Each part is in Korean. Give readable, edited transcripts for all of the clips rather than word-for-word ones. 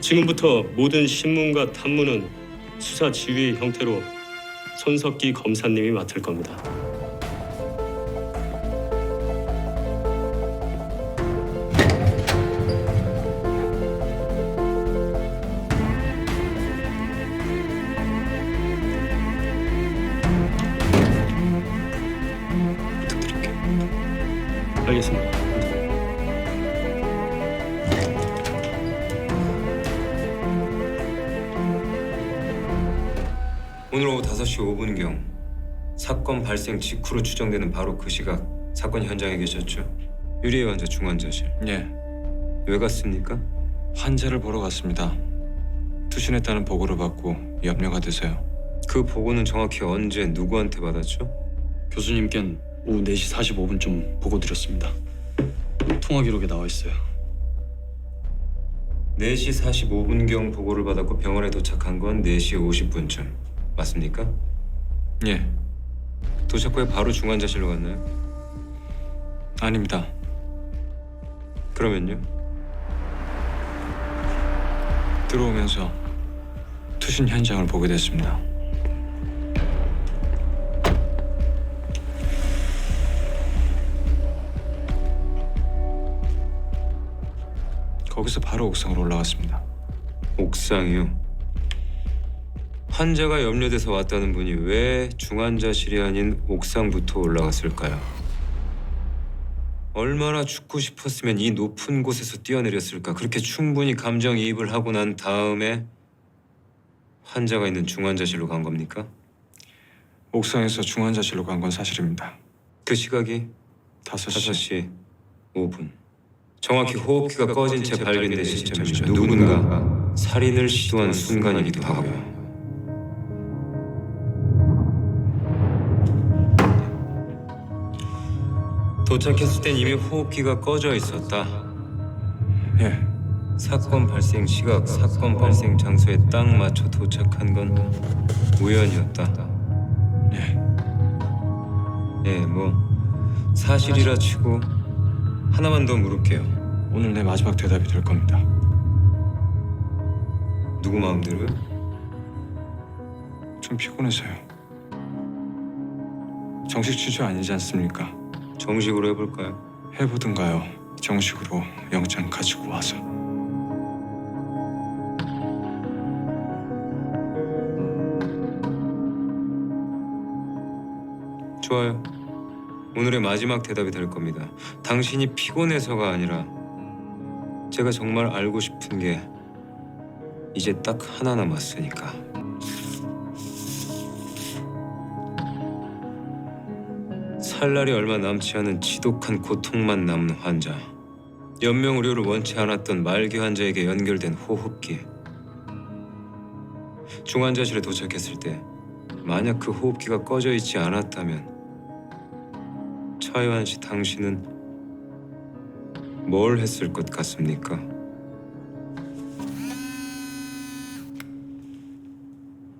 지금부터 모든 신문과 탐문은 수사 지휘 형태로 손석기 검사님이 맡을 겁니다. 부탁드릴게요. 알겠습니다. 오늘 오후 5시 5분경 사건 발생 직후로 추정되는 바로 그 시각 사건 현장에 계셨죠? 유리의 환자 중환자실. 예, 왜 갔습니까? 환자를 보러 갔습니다. 투신했다는 보고를 받고 염려가 돼서요. 그 보고는 정확히 언제 누구한테 받았죠? 교수님께는 오후 4시 45분쯤 보고 드렸습니다. 통화 기록에 나와 있어요. 4시 45분경 보고를 받았고 병원에 도착한 건 4시 50분쯤. 맞습니까? 예, 도착 후에 바로 중환자실로 갔나요? 아닙니다. 그러면요? 들어오면서 투신 현장을 보게 됐습니다. 거기서 바로 옥상으로 올라갔습니다. 옥상이요? 환자가 염려돼서 왔다는 분이 왜 중환자실이 아닌 옥상부터 올라갔을까요? 얼마나 죽고 싶었으면 이 높은 곳에서 뛰어내렸을까? 그렇게 충분히 감정이입을 하고 난 다음에 환자가 있는 중환자실로 간 겁니까? 옥상에서 중환자실로 간 건 사실입니다. 그 시각이 5시. 5시 5분. 정확히 호흡기가 꺼진 채 발견된 시점이죠. 누군가 살인을 시도한 순간이기도 하고요. 도착했을 땐 이미 호흡기가 꺼져 있었다. 예, 사건 발생 시각, 사건 발생 장소에 딱 맞춰 도착한 건 우연이었다. 예, 예, 뭐 사실이라 치고 하나만 더 물을게요. 오늘 내 마지막 대답이 될 겁니다. 누구 마음대로요? 좀 피곤해서요. 정식 취조 아니지 않습니까? 정식으로 해볼까요? 해보든가요. 정식으로 영장 가지고 와서. 좋아요. 오늘의 마지막 대답이 될 겁니다. 당신이 피곤해서가 아니라 제가 정말 알고 싶은 게 이제 딱 하나 남았으니까. 살 날이 얼마 남지 않은 지독한 고통만 남은 환자. 연명 의료를 원치 않았던 말기 환자에게 연결된 호흡기. 중환자실에 도착했을 때 만약 그 호흡기가 꺼져 있지 않았다면 차유한 씨 당신은 뭘 했을 것 같습니까?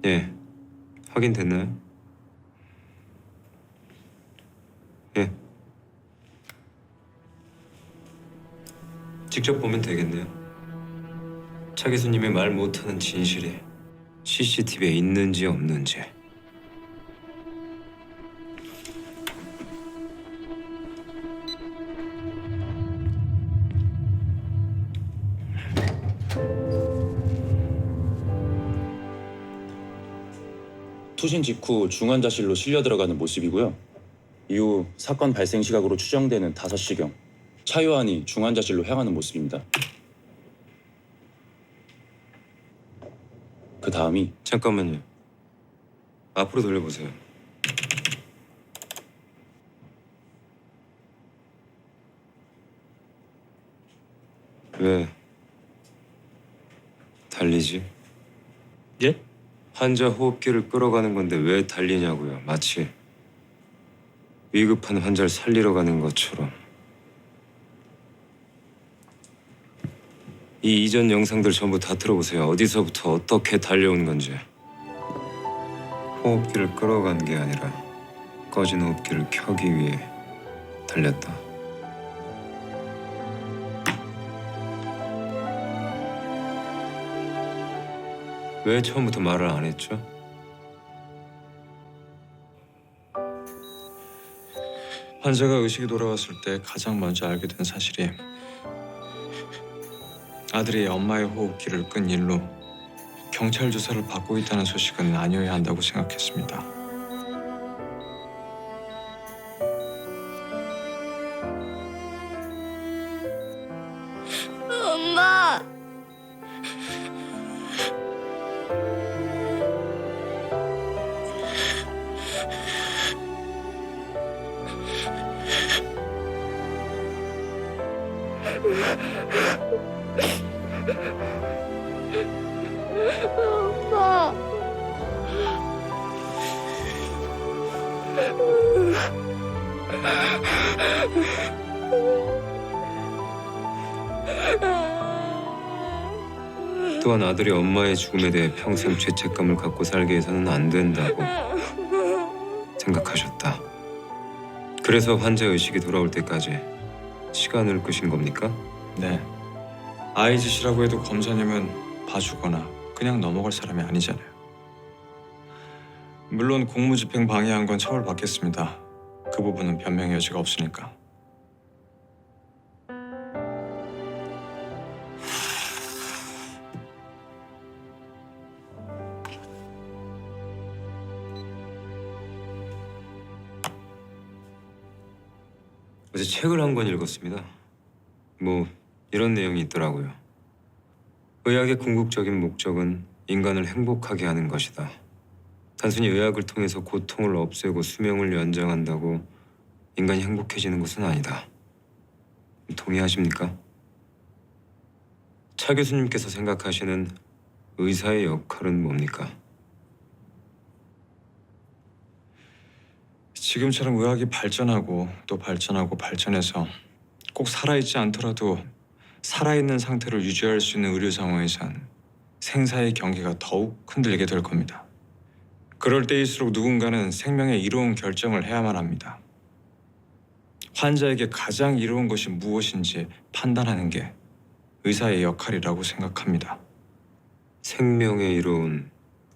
예, 확인됐나요? 예. 직접 보면 되겠네요. 차 교수님의 말 못하는 진실이 CCTV에 있는지 없는지. 투신 직후 중환자실로 실려 들어가는 모습이고요. 이후 사건 발생 시각으로 추정되는 5시경 차요한이 중환자실로 향하는 모습입니다. 그 다음이 잠깐만요. 앞으로 돌려보세요. 왜 달리지? 예? 환자 호흡기를 끌어가는 건데 왜 달리냐고요. 마치 위급한 환자를 살리러 가는 것처럼. 이 이전 영상들 전부 다 들어보세요. 어디서부터 어떻게 달려온 건지. 호흡기를 끌어간 게 아니라 꺼진 호흡기를 켜기 위해 달렸다. 왜 처음부터 말을 안 했죠? 환자가 의식이 돌아왔을 때 가장 먼저 알게 된 사실이 아들이 엄마의 호흡기를 끈 일로 경찰 조사를 받고 있다는 소식은 아니어야 한다고 생각했습니다. 엄마! 엄마! 또한 아들이 엄마의 죽음에 대해 평생 죄책감을 갖고 살게 해서는 안 된다고 생각하셨다. 그래서 환자 의식이 돌아올 때까지 시간을 끄신 겁니까? 네. 아이 짓이라고 해도 검사님은 봐주거나 그냥 넘어갈 사람이 아니잖아요. 물론 공무집행 방해한 건 처벌받겠습니다. 그 부분은 변명의 여지가 없으니까. 어제 책을 한 권 읽었습니다. 뭐 이런 내용이 있더라고요. 의학의 궁극적인 목적은 인간을 행복하게 하는 것이다. 단순히 의학을 통해서 고통을 없애고 수명을 연장한다고 인간이 행복해지는 것은 아니다. 동의하십니까? 차 교수님께서 생각하시는 의사의 역할은 뭡니까? 지금처럼 의학이 발전하고 또 발전하고 발전해서 꼭 살아있지 않더라도 살아있는 상태를 유지할 수 있는 의료 상황에선 생사의 경계가 더욱 흔들리게 될 겁니다. 그럴 때일수록 누군가는 생명의 이로운 결정을 해야만 합니다. 환자에게 가장 이로운 것이 무엇인지 판단하는 게 의사의 역할이라고 생각합니다. 생명의 이로운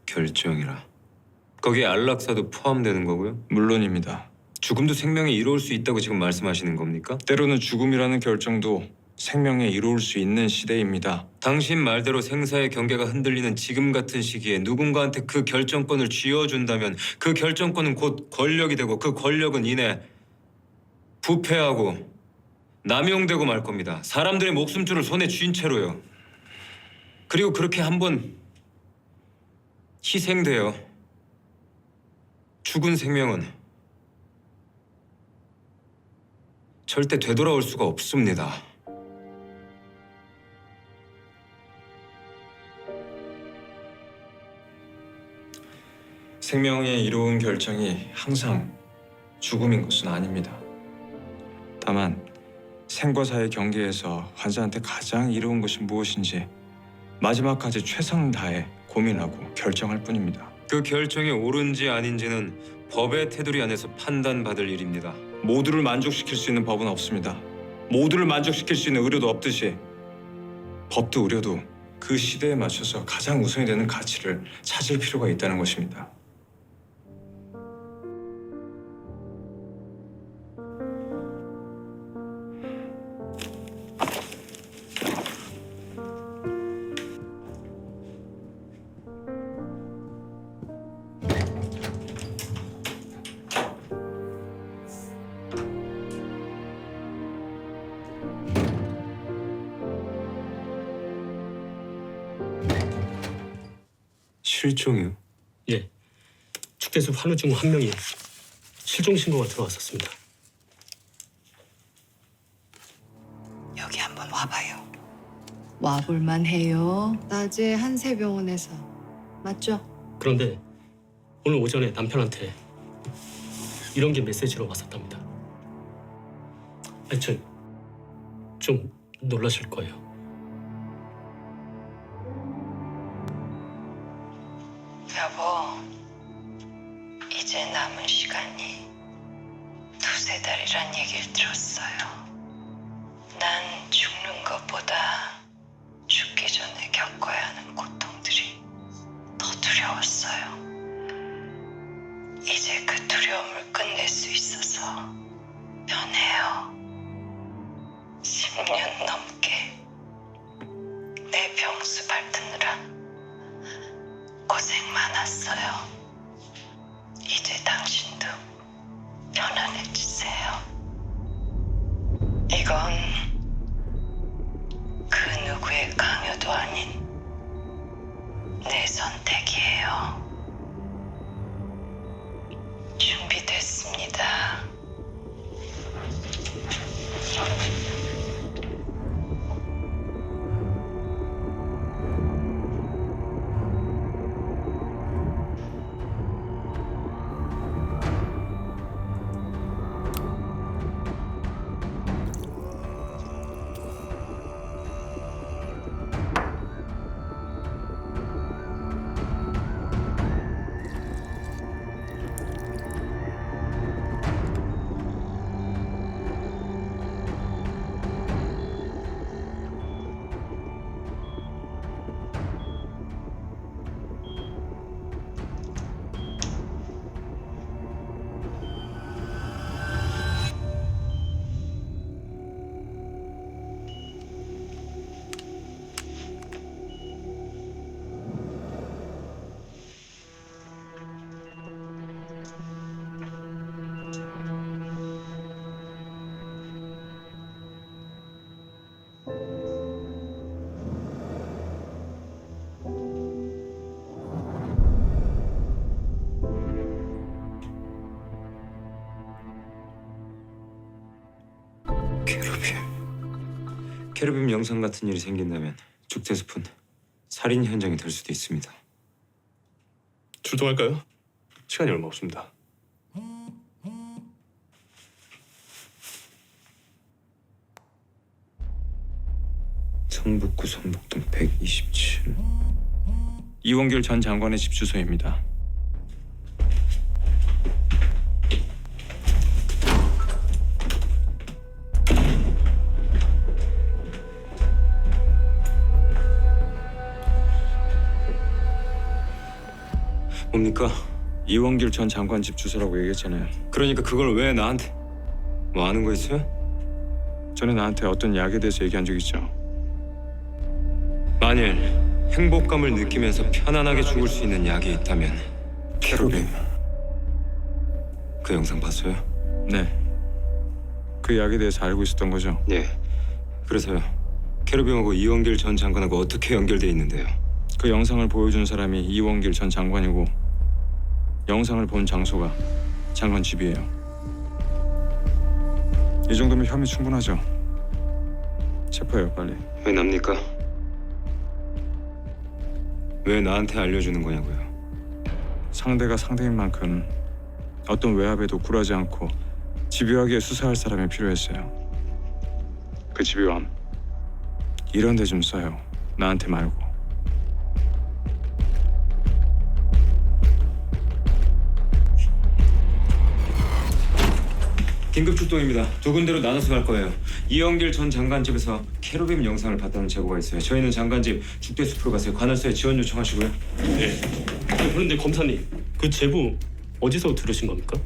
결정이라. 거기에 안락사도 포함되는 거고요? 물론입니다. 죽음도 생명이 이로울 수 있다고 지금 말씀하시는 겁니까? 때로는 죽음이라는 결정도 생명에 이로울 수 있는 시대입니다. 당신 말대로 생사의 경계가 흔들리는 지금 같은 시기에 누군가한테 그 결정권을 쥐어준다면 그 결정권은 곧 권력이 되고 그 권력은 이내 부패하고 남용되고 말 겁니다. 사람들의 목숨줄을 손에 쥔 채로요. 그리고 그렇게 한번 희생되어 죽은 생명은 절대 되돌아올 수가 없습니다. 생명의 이로운 결정이 항상 죽음인 것은 아닙니다. 다만 생과 사의 경계에서 환자한테 가장 이로운 것이 무엇인지 마지막까지 최선을 다해 고민하고 결정할 뿐입니다. 그 결정이 옳은지 아닌지는 법의 테두리 안에서 판단받을 일입니다. 모두를 만족시킬 수 있는 법은 없습니다. 모두를 만족시킬 수 있는 의료도 없듯이 법도 의료도 그 시대에 맞춰서 가장 우선이 되는 가치를 찾을 필요가 있다는 것입니다. 실종이요? 예, 축대수 환우 중 한 명이 실종 신고가 들어왔었습니다. 여기 한번 와봐요. 와볼만 해요. 낮에 한세병원에서. 맞죠? 그런데 오늘 오전에 남편한테 이런 게 메시지로 왔었답니다. 아니, 좀 놀라실 거예요. 여보, 이제 남은 시간이 두세 달이란 얘기를 들었어요. 난 죽는 것보다 죽기 전에 겪어야 하는 고통들이 병수 밟드느라 고생 많았어요. 이제 당신도 편안해지세요. 이건 그 누구의 강요도 아닌 내 선택이에요. 준비됐습니다. 캐르빔 영상 같은 일이 생긴다면 죽대숲은 살인 현장이 될 수도 있습니다. 출동할까요? 시간이 얼마 없습니다. 성북구 성북동 127. 이원길 전 장관의 집 주소입니다. 뭡니까? 이원길 전 장관 집 주소라고 얘기했잖아요. 그러니까 그걸 왜 나한테? 뭐 아는 거 있어요? 전에 나한테 어떤 약에 대해서 얘기한 적 있죠. 만일 행복감을 느끼면서 편안하게 죽을 수 있는 약이 있다면 캐로빔. 그 영상 봤어요? 네. 그 약에 대해서 알고 있었던 거죠. 예. 그래서요. 캐로빔하고 이원길 전 장관하고 어떻게 연결돼 있는데요? 그 영상을 보여준 사람이 이원길 전 장관이고 영상을 본 장소가 장관 집이에요. 이 정도면 혐의 충분하죠. 체포해요, 빨리. 왜 납니까? 왜 나한테 알려주는 거냐고요? 상대가 상대인 만큼 어떤 외압에도 굴하지 않고 집요하게 수사할 사람이 필요했어요. 그 집요함 이런 데 좀 써요. 나한테 말고. 긴급 출동입니다. 두 군데로 나눠서 갈 거예요. 이영길 전 장관 집에서 캐로빔 영상을 봤다는 제보가 있어요. 저희는 장관 집 죽대숲으로 가서요. 관할서에 지원 요청하시고요. 네. 그런데 검사님, 그 제보 어디서 들으신 겁니까?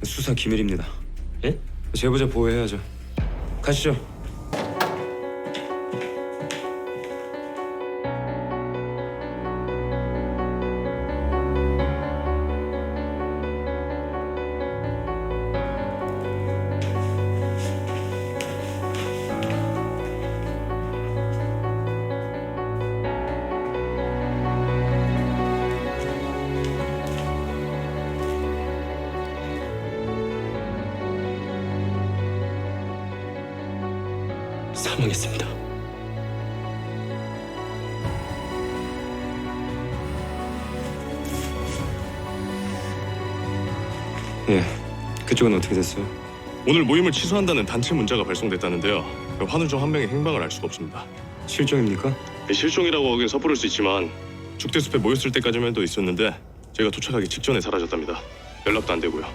수사 기밀입니다. 예? 제보자 보호해야죠. 가시죠. 사망했습니다. 예. 그쪽은 어떻게 됐어요? 오늘 모임을 취소한다는 단체 문자가 발송됐다는데요. 환우 중 한 명의 행방을 알 수가 없습니다. 실종입니까? 실종이라고 하긴 섣부를 수 있지만 죽대숲에 모였을 때까지만 해도 있었는데 제가 도착하기 직전에 사라졌답니다. 연락도 안 되고요.